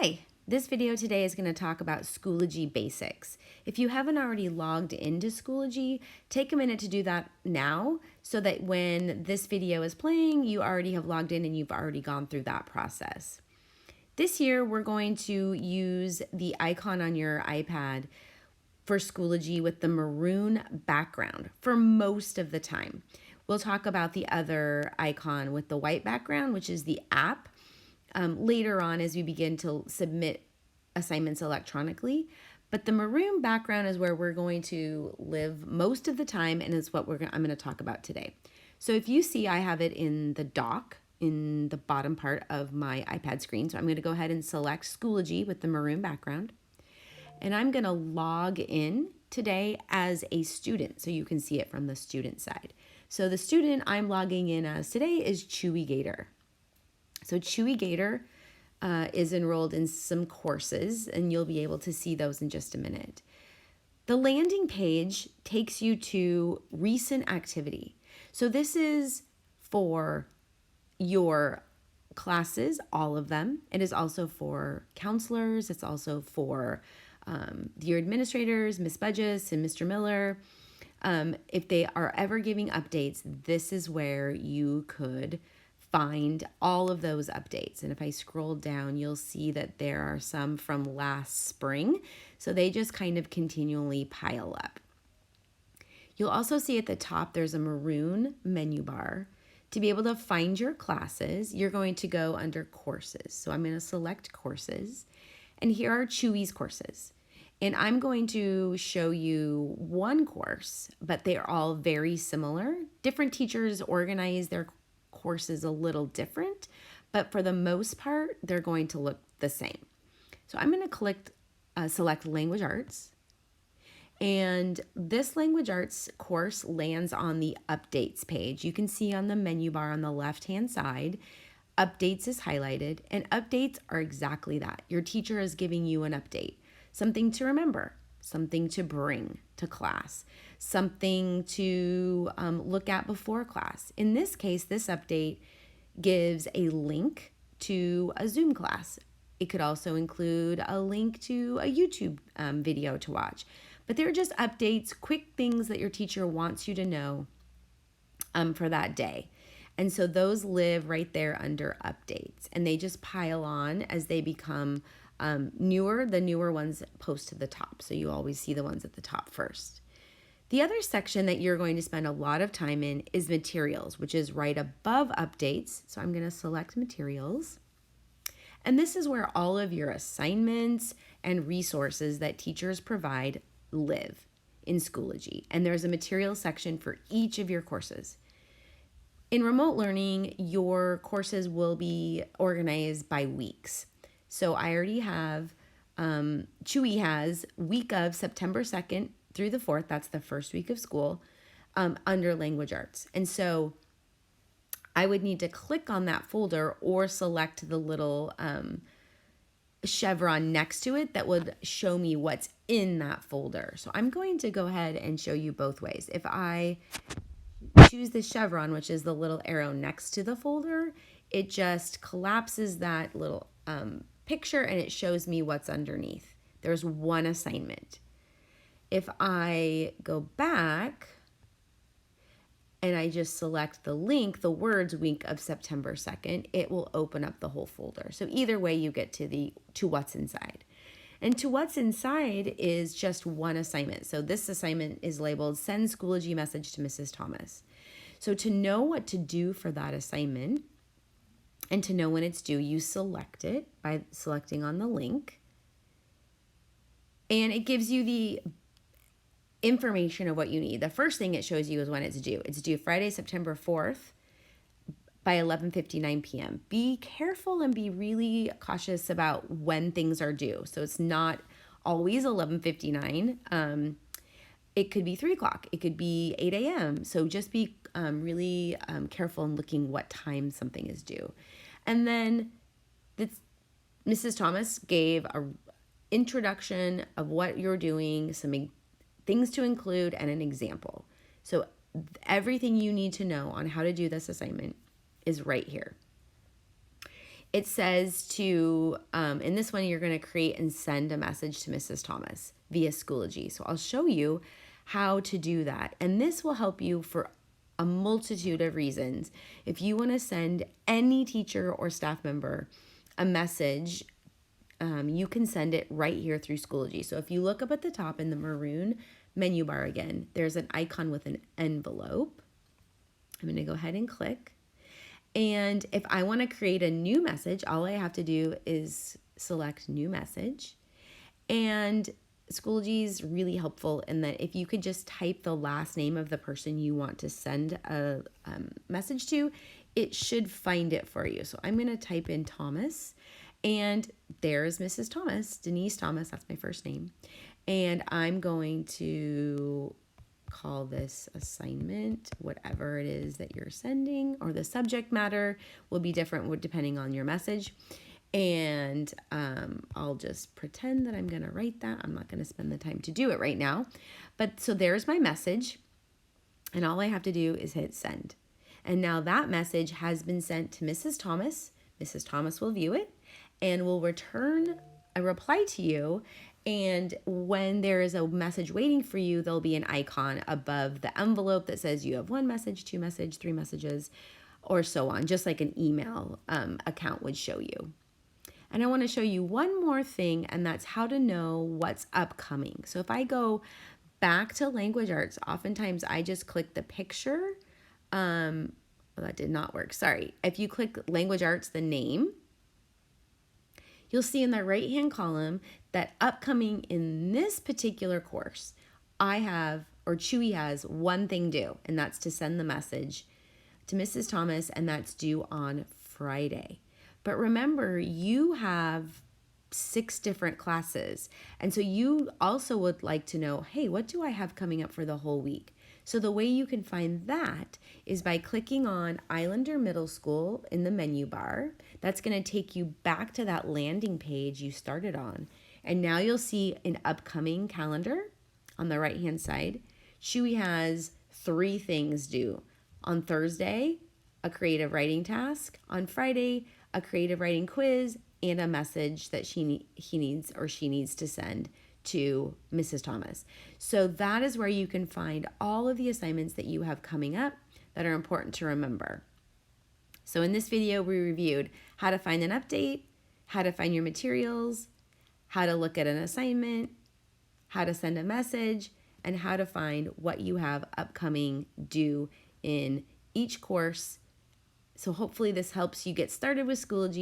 Hi, this video today is going to talk about Schoology Basics. If you haven't already logged into Schoology, take a minute to do that now so that when this video is playing, you already have logged in and you've already gone through that process. This year, we're going to use the icon on your iPad for Schoology with the maroon background for most of the time. We'll talk about the other icon with the white background, which is the app, later on as we begin to submit assignments electronically. But the maroon background is where we're going to live most of the time, and is what I'm going to talk about today. So if you see, I have it in the dock in the bottom part of my iPad screen. So I'm going to go ahead and select Schoology with the maroon background. And I'm going to log in today as a student so you can see it from the student side. So the student I'm logging in as today is Chewy Gator. So Chewy Gator is enrolled in some courses, and you'll be able to see those in just a minute. The landing page takes you to recent activity. So this is for your classes, all of them. It is also for counselors. It's also for your administrators, Ms. Budges and Mr. Miller. If they are ever giving updates, this is where you could find all of those updates. And if I scroll down, you'll see that there are some from last spring. So they just kind of continually pile up. You'll also see at the top, there's a maroon menu bar. To be able to find your classes, you're going to go under courses. So I'm going to select courses, and here are Chewy's courses. And I'm going to show you one course, but they're all very similar. Different teachers organize their courses a little different, but for the most part, they're going to look the same. So I'm going to select Language Arts, and this Language Arts course lands on the Updates page. You can see on the menu bar on the left-hand side, Updates is highlighted, and updates are exactly that. Your teacher is giving you an update, something to remember, something to bring to class, something to look at before class. In this case, this update gives a link to a Zoom class. It could also include a link to a YouTube video to watch. But they're just updates, quick things that your teacher wants you to know for that day. And so those live right there under updates, and they just pile on as they become newer. The newer ones post to the top, so you always see the ones at the top first. The other section that you're going to spend a lot of time in is materials, which is right above updates. So I'm going to select materials. And this is where all of your assignments and resources that teachers provide live in Schoology. And there's a materials section for each of your courses. In remote learning, your courses will be organized by weeks. So I already have, Chewy has week of September 2nd through the 4th, that's the first week of school, under Language Arts. And so I would need to click on that folder or select the little chevron next to it that would show me what's in that folder. So I'm going to go ahead and show you both ways. If I choose the chevron, which is the little arrow next to the folder, it just collapses that little picture and it shows me what's underneath. There's one assignment. If I go back and I just select the link, the words week of September 2nd, it will open up the whole folder. So either way, you get to what's inside. And to what's inside is just one assignment. So this assignment is labeled Send Schoology Message to Mrs. Thomas. So to know what to do for that assignment and to know when it's due, you select it by selecting on the link. And it gives you the information of what you need. The first thing it shows you is when it's due. It's due Friday, September 4th by 11:59 p.m. Be careful and be really cautious about when things are due. So it's not always 11:59. It could be 3 o'clock. It could be 8 a.m. So just be really careful in looking what time something is due. And then Mrs. Thomas gave an introduction of what you're doing, some things to include, and an example. So everything you need to know on how to do this assignment is right here. it says to, in this one, you're going to create and send a message to Mrs. Thomas via Schoology. So I'll show you how to do that. And this will help you for a multitude of reasons. If you want to send any teacher or staff member a message, you can send it right here through Schoology. So if you look up at the top in the maroon menu bar again, there's an icon with an envelope. I'm going to go ahead and click. And if I want to create a new message, all I have to do is select new message. And Schoology is really helpful in that if you could just type the last name of the person you want to send a message to, it should find it for you. So I'm going to type in Thomas, and there's Mrs. Thomas, Denise Thomas, that's my first name. And I'm going to call this assignment, whatever it is that you're sending, or the subject matter will be different depending on your message. And I'll just pretend that I'm going to write that. I'm not going to spend the time to do it right now. But so there's my message, and all I have to do is hit send. And now that message has been sent to Mrs. Thomas. Mrs. Thomas will view it and will return a reply to you. And when there is a message waiting for you, there'll be an icon above the envelope that says you have 1 message, 2 messages, 3 messages, or so on, just like an email account would show you. And I want to show you one more thing, and that's how to know what's upcoming. So if I go back to language arts, oftentimes I just click the picture. Well, that did not work. Sorry. If you click language arts, the name, you'll see in the right-hand column that upcoming in this particular course, I have, or Chewy has, one thing due, and that's to send the message to Mrs. Thomas, and that's due on Friday. But remember, you have 6 different classes, and so you also would like to know, hey, what do I have coming up for the whole week? So the way you can find that is by clicking on Islander Middle School in the menu bar. That's going to take you back to that landing page you started on. And now you'll see an upcoming calendar on the right-hand side. Chewy has 3 things due. On Thursday, a creative writing task. On Friday, a creative writing quiz, and a message that he needs or she needs to send to Mrs. Thomas. So that is where you can find all of the assignments that you have coming up that are important to remember. So in this video, we reviewed how to find an update, how to find your materials, how to look at an assignment, how to send a message, and how to find what you have upcoming due in each course. So hopefully this helps you get started with Schoology.